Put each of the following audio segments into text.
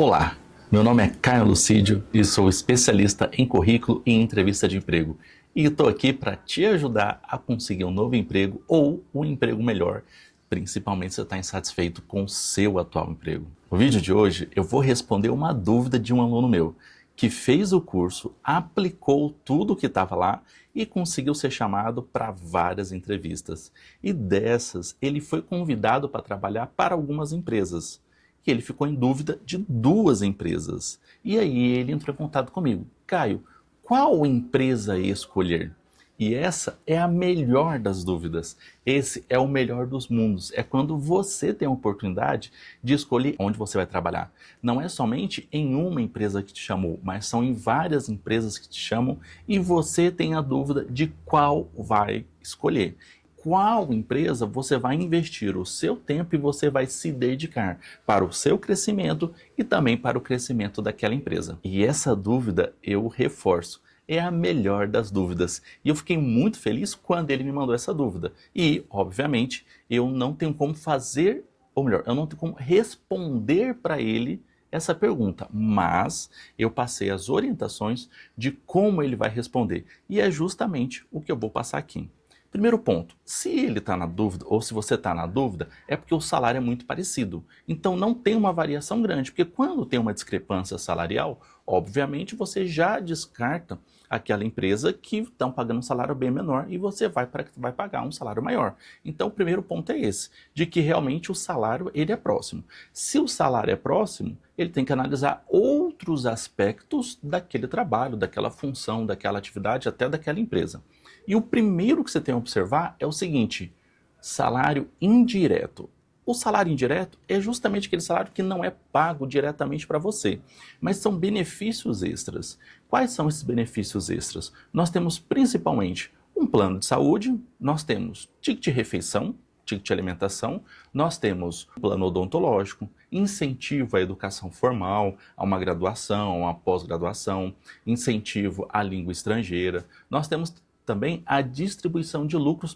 Olá, meu nome é Caio Lucídio e sou especialista em currículo e entrevista de emprego. E estou aqui para te ajudar a conseguir um novo emprego ou um emprego melhor, principalmente se você está insatisfeito com o seu atual emprego. No vídeo de hoje eu vou responder uma dúvida de um aluno meu que fez o curso, aplicou tudo o que estava lá e conseguiu ser chamado para várias entrevistas. E dessas ele foi convidado para trabalhar para algumas empresas. E ele ficou em dúvida de duas empresas. E aí ele entrou em contato comigo. Caio, qual empresa escolher? E essa é a melhor das dúvidas. Esse é o melhor dos mundos. É quando você tem a oportunidade de escolher onde você vai trabalhar. Não é somente em uma empresa que te chamou, mas são em várias empresas que te chamam e você tem a dúvida de qual vai escolher. Qual empresa você vai investir o seu tempo e você vai se dedicar para o seu crescimento e também para o crescimento daquela empresa. E essa dúvida eu reforço, é a melhor das dúvidas. E eu fiquei muito feliz quando ele me mandou essa dúvida. E, obviamente, eu não tenho como fazer, ou melhor, eu não tenho como responder para ele essa pergunta, mas eu passei as orientações de como ele vai responder. E é justamente o que eu vou passar aqui. Primeiro ponto, se ele está na dúvida ou se você está na dúvida, é porque o salário é muito parecido. Então não tem uma variação grande, porque quando tem uma discrepância salarial, obviamente você já descarta aquela empresa que estão pagando um salário bem menor e você vai pagar um salário maior. Então o primeiro ponto é esse, de que realmente o salário ele é próximo. Se o salário é próximo, ele tem que analisar outros aspectos daquele trabalho, daquela função, daquela atividade, até daquela empresa. E o primeiro que você tem que observar é o seguinte, salário indireto. O salário indireto é justamente aquele salário que não é pago diretamente para você, mas são benefícios extras. Quais são esses benefícios extras? Nós temos principalmente um plano de saúde, nós temos ticket de refeição, ticket de alimentação, nós temos plano odontológico, incentivo à educação formal, a uma graduação, a uma pós-graduação, incentivo à língua estrangeira, nós temos também a distribuição de lucros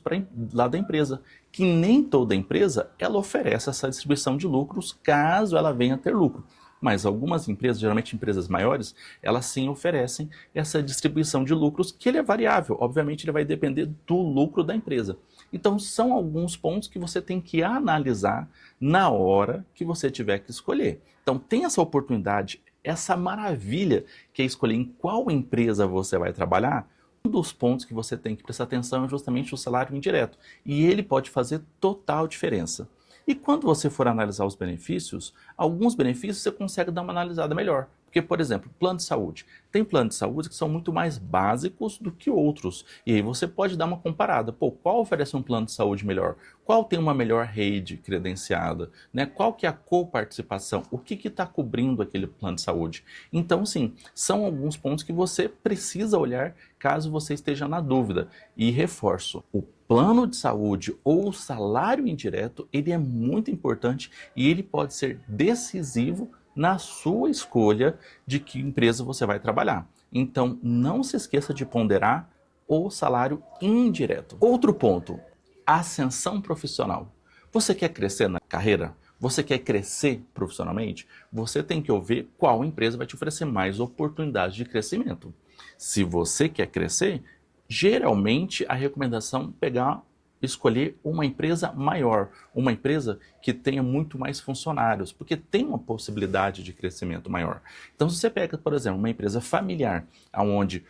lá da empresa, que nem toda empresa ela oferece essa distribuição de lucros caso ela venha a ter lucro. Mas algumas empresas, geralmente empresas maiores, elas sim oferecem essa distribuição de lucros que ele é variável. Obviamente ele vai depender do lucro da empresa. Então são alguns pontos que você tem que analisar na hora que você tiver que escolher. Então tem essa oportunidade, essa maravilha que é escolher em qual empresa você vai trabalhar. Um dos pontos que você tem que prestar atenção é justamente o salário indireto. E ele pode fazer total diferença. E quando você for analisar os benefícios, alguns benefícios você consegue dar uma analisada melhor. Porque, por exemplo, plano de saúde. Tem planos de saúde que são muito mais básicos do que outros. E aí você pode dar uma comparada. Pô, qual oferece um plano de saúde melhor? Qual tem uma melhor rede credenciada? Né? Qual que é a coparticipação? O que está cobrindo aquele plano de saúde? Então, sim, são alguns pontos que você precisa olhar caso você esteja na dúvida. E reforço, o plano de saúde ou o salário indireto, ele é muito importante e ele pode ser decisivo na sua escolha de que empresa você vai trabalhar. Então, não se esqueça de ponderar o salário indireto. Outro ponto, ascensão profissional. Você quer crescer na carreira? Você quer crescer profissionalmente? Você tem que ouvir qual empresa vai te oferecer mais oportunidades de crescimento. Se você quer crescer, geralmente a recomendação é escolher uma empresa maior, uma empresa que tenha muito mais funcionários, porque tem uma possibilidade de crescimento maior. Então, se você pega, por exemplo, uma empresa familiar, onde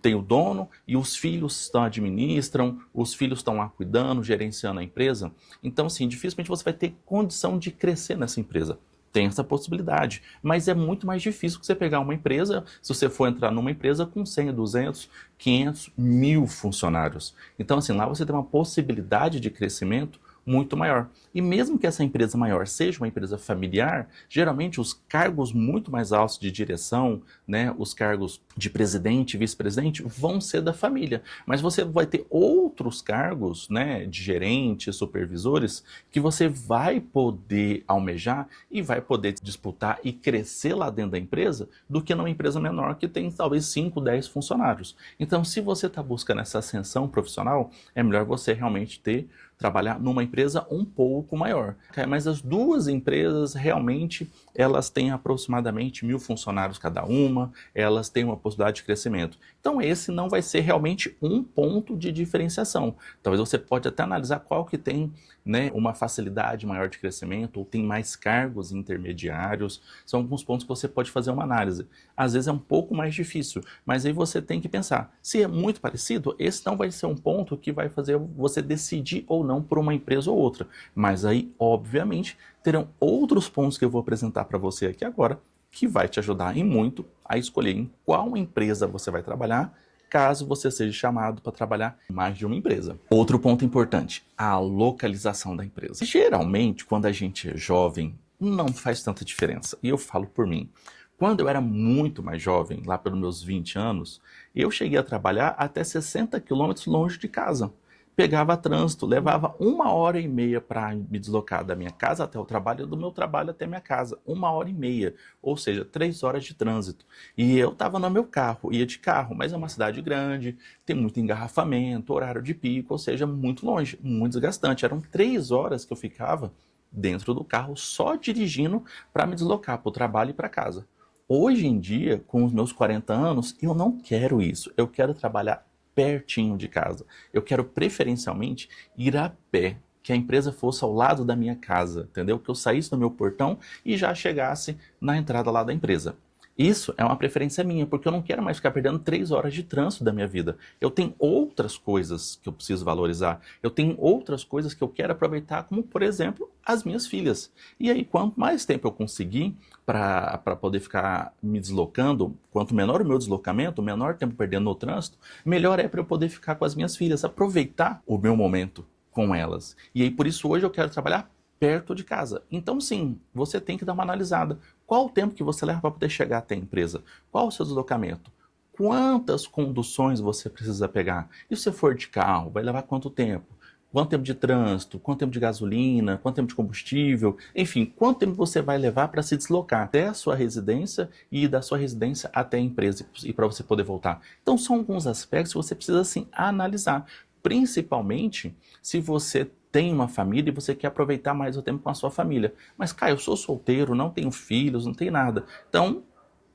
tem o dono e os filhos administram, os filhos estão lá cuidando, gerenciando a empresa, então, sim, dificilmente você vai ter condição de crescer nessa empresa. Tem essa possibilidade, mas é muito mais difícil que você pegar uma empresa, se você for entrar numa empresa com 100, 200, 500, 1000 funcionários. Então, assim, lá você tem uma possibilidade de crescimento muito maior. E mesmo que essa empresa maior seja uma empresa familiar, geralmente os cargos muito mais altos de direção, né, os cargos de presidente e vice-presidente vão ser da família. Mas você vai ter outros cargos, né, de gerentes, supervisores, que você vai poder almejar e vai poder disputar e crescer lá dentro da empresa do que numa empresa menor que tem talvez 5, 10 funcionários. Então, se você está buscando essa ascensão profissional, é melhor você realmente ter trabalhar numa empresa um pouco maior. Mas as duas empresas realmente elas têm aproximadamente 1.000 funcionários cada uma, elas têm uma possibilidade de crescimento. Então esse não vai ser realmente um ponto de diferenciação. Talvez você pode até analisar qual que tem, né, uma facilidade maior de crescimento ou tem mais cargos intermediários. São alguns pontos que você pode fazer uma análise. Às vezes é um pouco mais difícil, mas aí você tem que pensar, se é muito parecido, esse não vai ser um ponto que vai fazer você decidir ou não por uma empresa ou outra. Mas aí, obviamente, terão outros pontos que eu vou apresentar para você aqui agora, que vai te ajudar em muito a escolher em qual empresa você vai trabalhar, caso você seja chamado para trabalhar em mais de uma empresa. Outro ponto importante, a localização da empresa. Geralmente, quando a gente é jovem, não faz tanta diferença. E eu falo por mim. Quando eu era muito mais jovem, lá pelos meus 20 anos, eu cheguei a trabalhar até 60 quilômetros longe de casa. Pegava trânsito, levava 1h30 para me deslocar da minha casa até o trabalho e do meu trabalho até minha casa. 1h30, ou seja, 3 horas de trânsito. E eu estava no meu carro, ia de carro, mas é uma cidade grande, tem muito engarrafamento, horário de pico, ou seja, muito longe, muito desgastante. Eram 3 horas que eu ficava dentro do carro só dirigindo para me deslocar para o trabalho e para casa. Hoje em dia, com os meus 40 anos, eu não quero isso. Eu quero trabalhar pertinho de casa. Eu quero preferencialmente ir a pé, que a empresa fosse ao lado da minha casa, entendeu? Que eu saísse do meu portão e já chegasse na entrada lá da empresa. Isso é uma preferência minha, porque eu não quero mais ficar perdendo 3 horas de trânsito da minha vida. Eu tenho outras coisas que eu preciso valorizar. Eu tenho outras coisas que eu quero aproveitar, como, por exemplo, as minhas filhas. E aí, quanto mais tempo eu conseguir para poder ficar me deslocando, quanto menor o meu deslocamento, menor tempo perdendo no trânsito, melhor é para eu poder ficar com as minhas filhas, aproveitar o meu momento com elas. E aí, por isso, hoje eu quero trabalhar perto de casa. Então, sim, você tem que dar uma analisada. Qual o tempo que você leva para poder chegar até a empresa? Qual o seu deslocamento? Quantas conduções você precisa pegar? E se você for de carro, vai levar quanto tempo? Quanto tempo de trânsito? Quanto tempo de gasolina? Quanto tempo de combustível? Enfim, quanto tempo você vai levar para se deslocar até a sua residência e da sua residência até a empresa e para você poder voltar? Então, são alguns aspectos que você precisa, assim, analisar. Principalmente se você tem uma família e você quer aproveitar mais o tempo com a sua família. Mas, Caio, eu sou solteiro, não tenho filhos, não tenho nada. Então,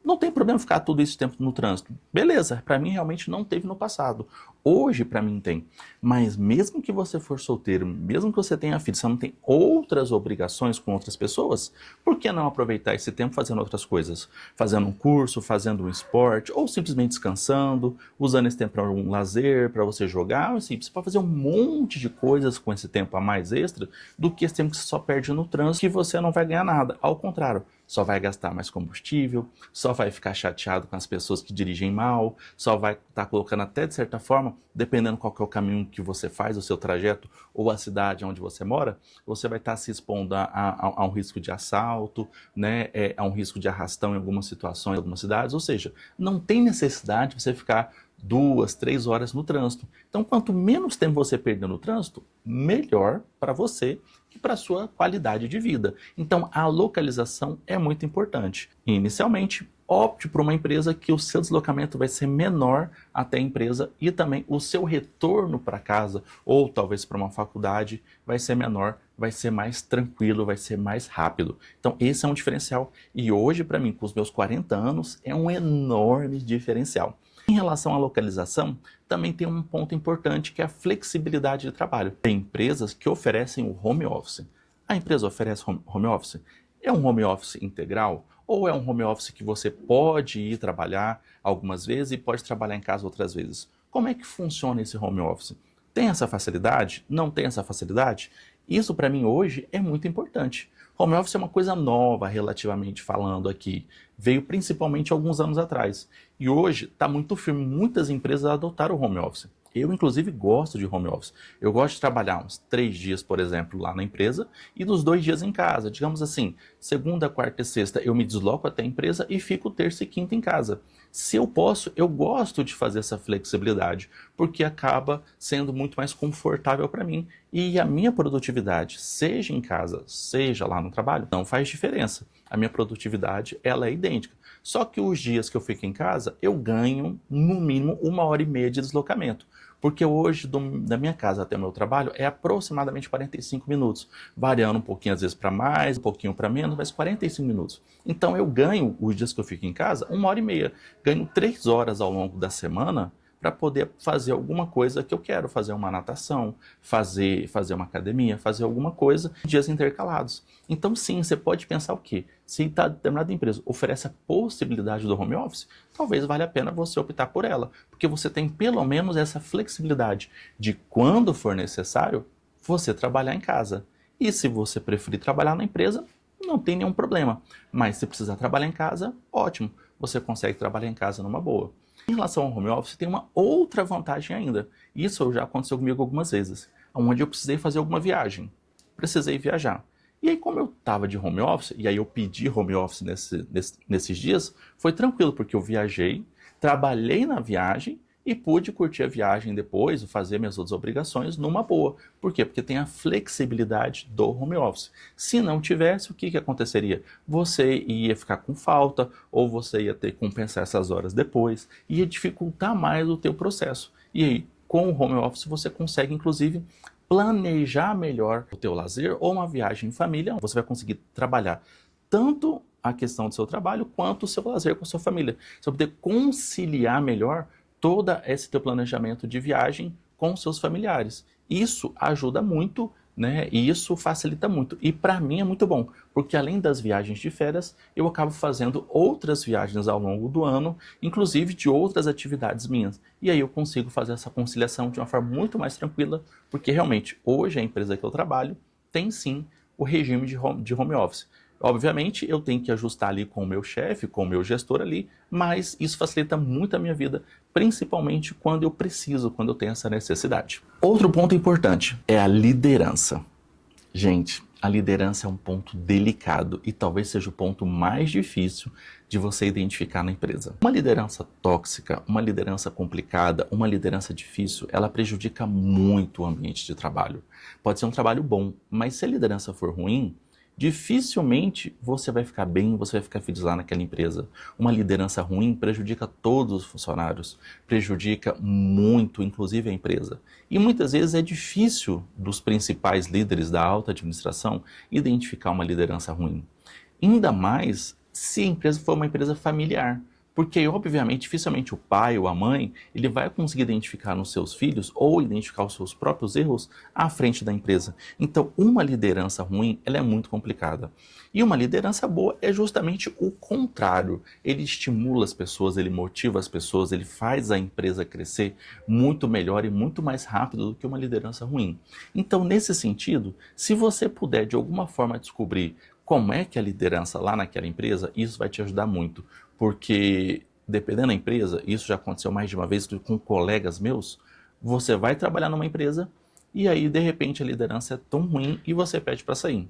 não tem problema ficar todo esse tempo no trânsito. Beleza, para mim realmente não teve no passado. Hoje para mim tem. Mas mesmo que você for solteiro, mesmo que você tenha filho, você não tem outras obrigações com outras pessoas, por que não aproveitar esse tempo fazendo outras coisas? Fazendo um curso, fazendo um esporte, ou simplesmente descansando, usando esse tempo para um lazer, para você jogar. Assim, você pode fazer um monte de coisas com esse tempo a mais extra do que esse tempo que você só perde no trânsito, que você não vai ganhar nada. Ao contrário, só vai gastar mais combustível, só vai ficar chateado com as pessoas que dirigem mal, só vai estar colocando até de certa forma, dependendo qual que é o caminho que você faz, o seu trajeto ou a cidade onde você mora, você vai estar se expondo a um risco de assalto, né, a um risco de arrastão em algumas situações, em algumas cidades, ou seja, não tem necessidade de você ficar 2, 3 horas no trânsito. Então, quanto menos tempo você perder no trânsito, melhor para você e para a sua qualidade de vida. Então, a localização é muito importante. Inicialmente, opte por uma empresa que o seu deslocamento vai ser menor até a empresa e também o seu retorno para casa, ou talvez para uma faculdade, vai ser menor, vai ser mais tranquilo, vai ser mais rápido. Então, esse é um diferencial. E hoje, para mim, com os meus 40 anos, é um enorme diferencial. Em relação à localização, também tem um ponto importante que é a flexibilidade de trabalho. Tem empresas que oferecem o home office. A empresa oferece home office? É um home office integral? Ou é um home office que você pode ir trabalhar algumas vezes e pode trabalhar em casa outras vezes? Como é que funciona esse home office? Tem essa facilidade? Não tem essa facilidade? Isso para mim hoje é muito importante. Home office é uma coisa nova, relativamente falando aqui. Veio principalmente alguns anos atrás. E hoje está muito firme. Muitas empresas adotaram o home office. Eu, inclusive, gosto de home office. Eu gosto de trabalhar uns 3 dias, por exemplo, lá na empresa e dos 2 dias em casa. Digamos assim, segunda, quarta e sexta eu me desloco até a empresa e fico terça e quinta em casa. Se eu posso, eu gosto de fazer essa flexibilidade, porque acaba sendo muito mais confortável para mim E a minha produtividade, seja em casa, seja lá no trabalho, não faz diferença. A minha produtividade, ela é idêntica. Só que os dias que eu fico em casa, eu ganho, no mínimo, 1h30 de deslocamento. Porque hoje, da minha casa até o meu trabalho, é aproximadamente 45 minutos. Variando um pouquinho, às vezes, para mais, um pouquinho para menos, mas 45 minutos. Então, eu ganho, os dias que eu fico em casa, 1h30. Ganho 3 horas ao longo da semana para poder fazer alguma coisa que eu quero, fazer uma natação, fazer uma academia, fazer alguma coisa em dias intercalados. Então sim, você pode pensar o quê? Se determinada empresa oferece a possibilidade do home office, talvez valha a pena você optar por ela, porque você tem pelo menos essa flexibilidade de quando for necessário, você trabalhar em casa. E se você preferir trabalhar na empresa, não tem nenhum problema. Mas se precisar trabalhar em casa, ótimo, você consegue trabalhar em casa numa boa. Em relação ao home office, tem uma outra vantagem ainda. Isso já aconteceu comigo algumas vezes, onde eu precisei fazer alguma viagem. Precisei viajar. E aí, como eu estava de home office, e aí eu pedi home office nesses dias, foi tranquilo, porque eu viajei, trabalhei na viagem e pude curtir a viagem depois, fazer minhas outras obrigações numa boa. Por quê? Porque tem a flexibilidade do home office. Se não tivesse, o que aconteceria? Você ia ficar com falta, ou você ia ter que compensar essas horas depois, ia dificultar mais o teu processo. E aí, com o home office, você consegue, inclusive, planejar melhor o teu lazer ou uma viagem em família. Você vai conseguir trabalhar tanto a questão do seu trabalho, quanto o seu lazer com a sua família. Você vai poder conciliar melhor todo esse teu planejamento de viagem com seus familiares. Isso ajuda muito, né? E isso facilita muito. E para mim é muito bom, porque além das viagens de férias, eu acabo fazendo outras viagens ao longo do ano, inclusive de outras atividades minhas. E aí eu consigo fazer essa conciliação de uma forma muito mais tranquila, porque realmente hoje a empresa que eu trabalho tem sim o regime de home office. Obviamente, eu tenho que ajustar ali com o meu chefe, com o meu gestor ali, mas isso facilita muito a minha vida, principalmente quando eu preciso, quando eu tenho essa necessidade. Outro ponto importante é a liderança. Gente, a liderança é um ponto delicado e talvez seja o ponto mais difícil de você identificar na empresa. Uma liderança tóxica, uma liderança complicada, uma liderança difícil, ela prejudica muito o ambiente de trabalho. Pode ser um trabalho bom, mas se a liderança for ruim, dificilmente você vai ficar bem, você vai ficar feliz lá naquela empresa. Uma liderança ruim prejudica todos os funcionários, prejudica muito, inclusive a empresa. E muitas vezes é difícil dos principais líderes da alta administração identificar uma liderança ruim. Ainda mais se a empresa for uma empresa familiar. Porque, obviamente, dificilmente o pai ou a mãe ele vai conseguir identificar nos seus filhos ou identificar os seus próprios erros à frente da empresa. Então, uma liderança ruim ela é muito complicada. E uma liderança boa é justamente o contrário. Ele estimula as pessoas, ele motiva as pessoas, ele faz a empresa crescer muito melhor e muito mais rápido do que uma liderança ruim. Então, nesse sentido, se você puder de alguma forma descobrir como é que é a liderança lá naquela empresa, isso vai te ajudar muito, porque dependendo da empresa, isso já aconteceu mais de uma vez com colegas meus, você vai trabalhar numa empresa e aí de repente a liderança é tão ruim e você pede para sair.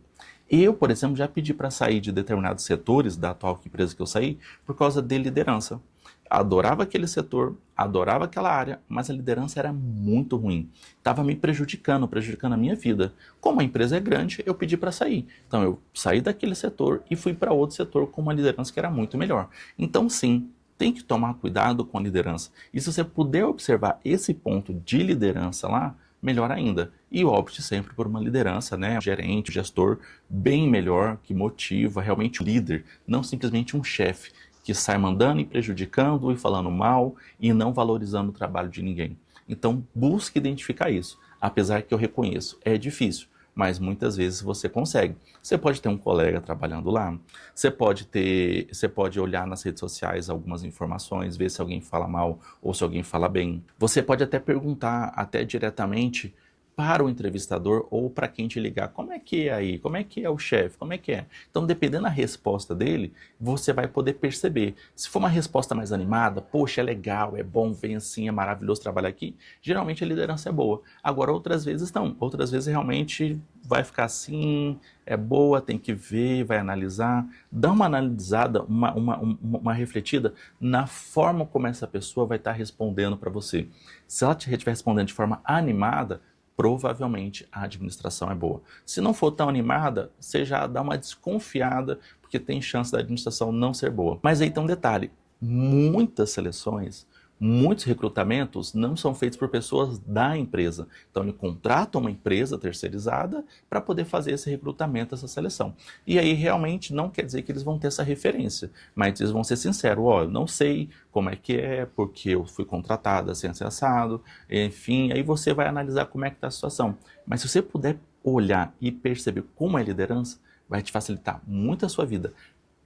Eu, por exemplo, já pedi para sair de determinados setores da atual empresa que eu saí por causa de liderança. Adorava aquele setor, adorava aquela área, mas a liderança era muito ruim. Estava me prejudicando a minha vida. Como a empresa é grande, eu pedi para sair. Então eu saí daquele setor e fui para outro setor com uma liderança que era muito melhor. Então sim, tem que tomar cuidado com a liderança. E se você puder observar esse ponto de liderança lá, melhor ainda. E opte sempre por uma liderança, né? Um gerente, um gestor bem melhor, que motiva realmente o líder, não simplesmente um chefe que sai mandando e prejudicando e falando mal e não valorizando o trabalho de ninguém. Então busque identificar isso, apesar que eu reconheço, é difícil, mas muitas vezes você consegue. Você pode ter um colega trabalhando lá, você pode olhar nas redes sociais algumas informações, ver se alguém fala mal ou se alguém fala bem. Você pode até perguntar até diretamente para o entrevistador ou para quem te ligar, como é que é aí? Como é que é o chefe? Como é que é? Então, dependendo da resposta dele, você vai poder perceber. Se for uma resposta mais animada, poxa, é legal, é bom, vem assim, é maravilhoso trabalhar aqui, geralmente a liderança é boa. Agora, outras vezes não. Outras vezes realmente vai ficar assim, é boa, tem que ver, vai analisar, dá uma analisada, uma refletida na forma como essa pessoa vai estar respondendo para você. Se ela estiver respondendo de forma animada, provavelmente a administração é boa. Se não for tão animada, você já dá uma desconfiada, porque tem chance da administração não ser boa. Mas aí tem um detalhe, muitas seleções, muitos recrutamentos não são feitos por pessoas da empresa. Então ele contrata uma empresa terceirizada para poder fazer esse recrutamento, essa seleção. E aí realmente não quer dizer que eles vão ter essa referência, mas eles vão ser sinceros, ó, eu não sei como é, porque eu fui contratada sem ser assado, enfim, aí você vai analisar como é que está a situação. Mas se você puder olhar e perceber como é liderança, vai te facilitar muito a sua vida,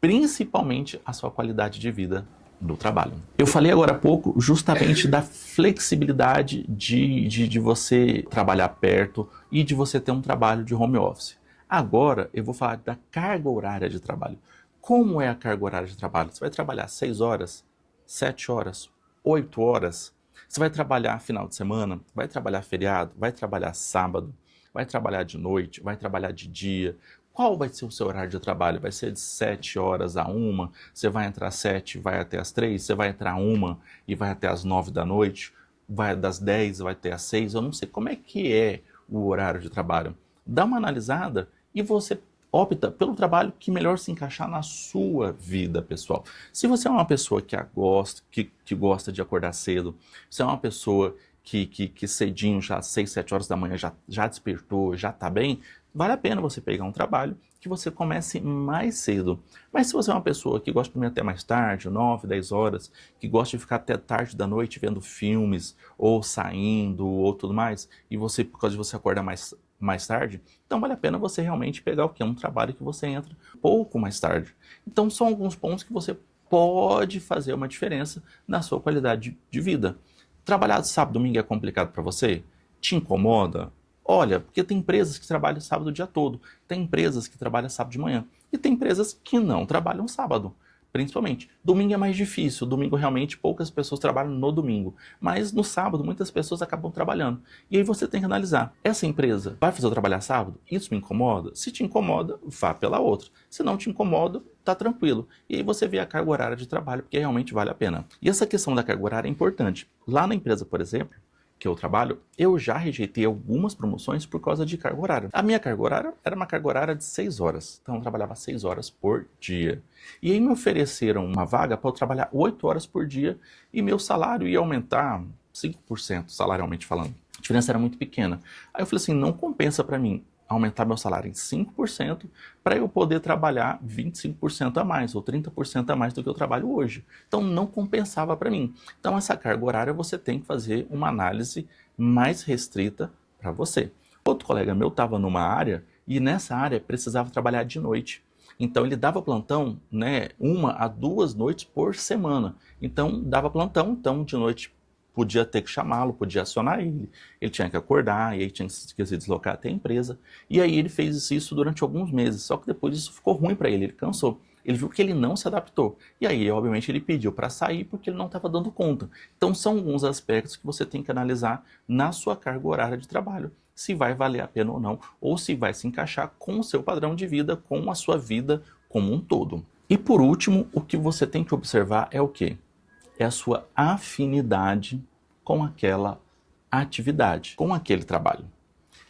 principalmente a sua qualidade de vida no trabalho. Eu falei agora há pouco justamente da flexibilidade de você trabalhar perto e de você ter um trabalho de home office. Agora eu vou falar da carga horária de trabalho. Como é a carga horária de trabalho? Você vai trabalhar 6 horas, 7 horas, 8 horas? Você vai trabalhar final de semana? Vai trabalhar feriado? Vai trabalhar sábado? Vai trabalhar de noite? Vai trabalhar de dia? Qual vai ser o seu horário de trabalho? Vai ser de 7 horas a 1? Você vai entrar às 7 e vai até às 3? Você vai entrar às 1 e vai até às 9 da noite? Vai das 10 vai até às 6? Eu não sei como é que é o horário de trabalho. Dá uma analisada e você opta pelo trabalho que melhor se encaixar na sua vida pessoal. Se você é uma pessoa que gosta de acordar cedo, se é uma pessoa que cedinho, já às 6, 7 horas da manhã, já despertou, já está bem, vale a pena você pegar um trabalho que você comece mais cedo. Mas se você é uma pessoa que gosta de dormir até mais tarde, 9, 10 horas, que gosta de ficar até tarde da noite vendo filmes, ou saindo, ou tudo mais, e você, por causa de você acordar mais tarde, então vale a pena você realmente pegar o que é um trabalho que você entra pouco mais tarde. Então são alguns pontos que você pode fazer uma diferença na sua qualidade de vida. Trabalhar sábado e domingo é complicado para você? Te incomoda? Olha, porque tem empresas que trabalham sábado o dia todo, tem empresas que trabalham sábado de manhã, e tem empresas que não trabalham sábado, principalmente. Domingo é mais difícil, domingo realmente poucas pessoas trabalham no domingo, mas no sábado muitas pessoas acabam trabalhando. E aí você tem que analisar, essa empresa vai fazer eu trabalhar sábado? Isso me incomoda? Se te incomoda, vá pela outra. Se não te incomoda, tá tranquilo. E aí você vê a carga horária de trabalho, porque realmente vale a pena. E essa questão da carga horária é importante. Lá na empresa, por exemplo, que eu trabalho, eu já rejeitei algumas promoções por causa de carga horária. A minha carga horária era uma carga horária de 6 horas, então eu trabalhava 6 horas por dia. E aí me ofereceram uma vaga para eu trabalhar 8 horas por dia e meu salário ia aumentar 5%, salarialmente falando. A diferença era muito pequena. Aí eu falei assim, não compensa para mim aumentar meu salário em 5% para eu poder trabalhar 25% a mais ou 30% a mais do que eu trabalho hoje. Então não compensava para mim. Então essa carga horária você tem que fazer uma análise mais restrita para você. Outro colega meu estava numa área e nessa área precisava trabalhar de noite. Então ele dava plantão, né, 1 a 2 noites por semana. Então dava plantão, então de noite podia ter que chamá-lo, podia acionar ele tinha que acordar, e aí tinha que se deslocar até a empresa. E aí ele fez isso durante alguns meses, só que depois isso ficou ruim para ele cansou. Ele viu que ele não se adaptou. E aí, obviamente, ele pediu para sair porque ele não estava dando conta. Então, são alguns aspectos que você tem que analisar na sua carga horária de trabalho. Se vai valer a pena ou não, ou se vai se encaixar com o seu padrão de vida, com a sua vida como um todo. E por último, o que você tem que observar é o quê? É a sua afinidade com aquela atividade, com aquele trabalho.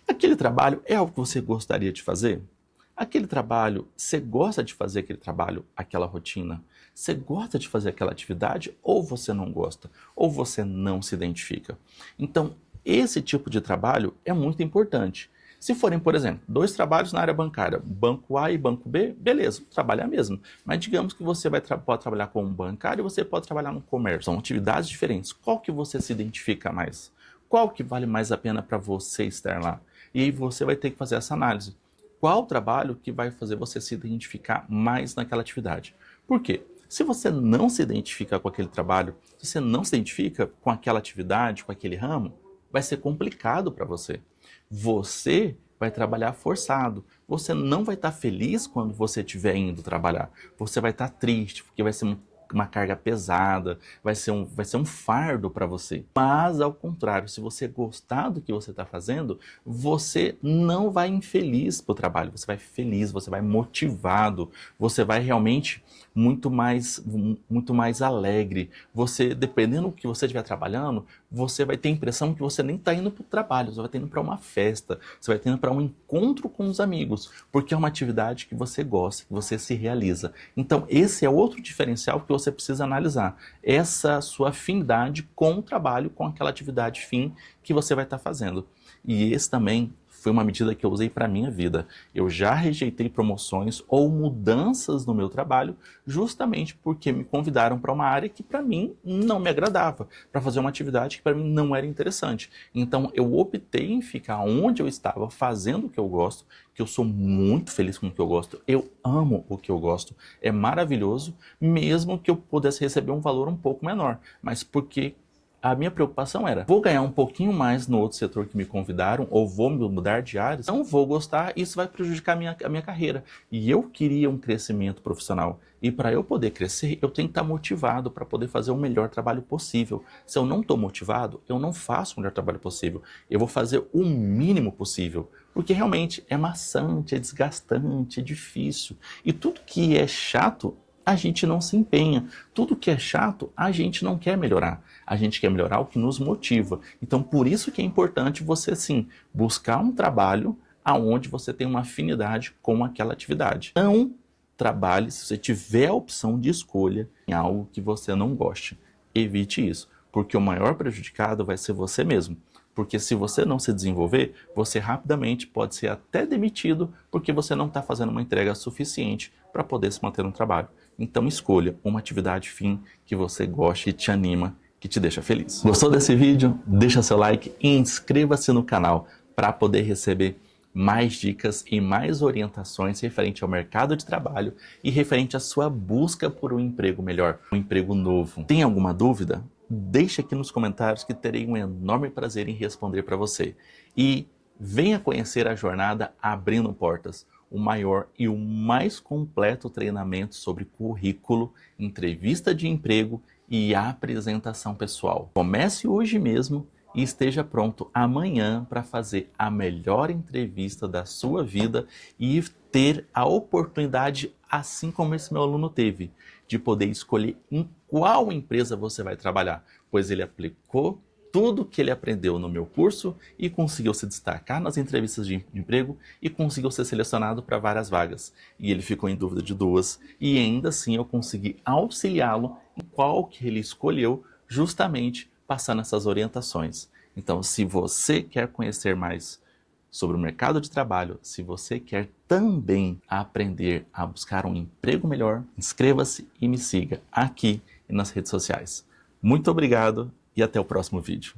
Aquele trabalho é algo que você gostaria de fazer? Aquele trabalho, você gosta de fazer aquele trabalho, aquela rotina? Você gosta de fazer aquela atividade ou você não gosta? Ou você não se identifica? Então, esse tipo de trabalho é muito importante. Se forem, por exemplo, 2 trabalhos na área bancária, banco A e banco B, beleza, trabalha mesmo. Mas digamos que você pode trabalhar como bancário e você pode trabalhar no comércio. São atividades diferentes. Qual que você se identifica mais? Qual que vale mais a pena para você estar lá? E aí você vai ter que fazer essa análise. Qual trabalho que vai fazer você se identificar mais naquela atividade? Por quê? Se você não se identifica com aquele trabalho, se você não se identifica com aquela atividade, com aquele ramo, vai ser complicado para você. Você vai trabalhar forçado. Você não vai estar feliz quando você estiver indo trabalhar. Você vai estar triste, porque vai ser uma carga pesada, vai ser um fardo para você. Mas, ao contrário, se você gostar do que você está fazendo, você não vai infeliz para o trabalho, você vai feliz, você vai motivado, você vai realmente muito mais alegre. Você, dependendo do que você estiver trabalhando, você vai ter a impressão que você nem está indo para o trabalho, você vai estar indo para uma festa, você vai estar indo para um encontro com os amigos, porque é uma atividade que você gosta, que você se realiza. Então, esse é outro diferencial que você precisa analisar. Essa sua afinidade com o trabalho, com aquela atividade fim que você vai estar fazendo. E esse também foi uma medida que eu usei para a minha vida. Eu já rejeitei promoções ou mudanças no meu trabalho justamente porque me convidaram para uma área que para mim não me agradava, para fazer uma atividade que para mim não era interessante. Então eu optei em ficar onde eu estava, fazendo o que eu gosto, que eu sou muito feliz com o que eu gosto, eu amo o que eu gosto, é maravilhoso, mesmo que eu pudesse receber um valor um pouco menor, mas porque a minha preocupação era, vou ganhar um pouquinho mais no outro setor que me convidaram, ou vou me mudar de áreas, não vou gostar, isso vai prejudicar a minha carreira. E eu queria um crescimento profissional. E para eu poder crescer, eu tenho que estar motivado para poder fazer o melhor trabalho possível. Se eu não estou motivado, eu não faço o melhor trabalho possível. Eu vou fazer o mínimo possível. Porque realmente é maçante, é desgastante, é difícil. E tudo que é chato, a gente não se empenha. Tudo que é chato, a gente não quer melhorar. A gente quer melhorar o que nos motiva. Então, por isso que é importante você, sim, buscar um trabalho aonde você tem uma afinidade com aquela atividade. Não trabalhe, se você tiver a opção de escolha, em algo que você não goste. Evite isso, porque o maior prejudicado vai ser você mesmo. Porque se você não se desenvolver, você rapidamente pode ser até demitido porque você não está fazendo uma entrega suficiente para poder se manter no trabalho. Então escolha uma atividade fim que você goste e te anima, que te deixa feliz. Gostou desse vídeo? Deixa seu like e inscreva-se no canal para poder receber mais dicas e mais orientações referente ao mercado de trabalho e referente à sua busca por um emprego melhor, um emprego novo. Tem alguma dúvida? Deixe aqui nos comentários que terei um enorme prazer em responder para você. E venha conhecer a jornada Abrindo Portas, o maior e o mais completo treinamento sobre currículo, entrevista de emprego e apresentação pessoal. Comece hoje mesmo e esteja pronto amanhã para fazer a melhor entrevista da sua vida e ter a oportunidade, assim como esse meu aluno teve, de poder escolher em qual empresa você vai trabalhar, pois ele aplicou tudo que ele aprendeu no meu curso e conseguiu se destacar nas entrevistas de emprego e conseguiu ser selecionado para várias vagas. E ele ficou em dúvida de duas e ainda assim eu consegui auxiliá-lo em qual que ele escolheu, justamente passando essas orientações. Então, se você quer conhecer mais sobre o mercado de trabalho, se você quer também aprender a buscar um emprego melhor, inscreva-se e me siga aqui e nas redes sociais. Muito obrigado e até o próximo vídeo.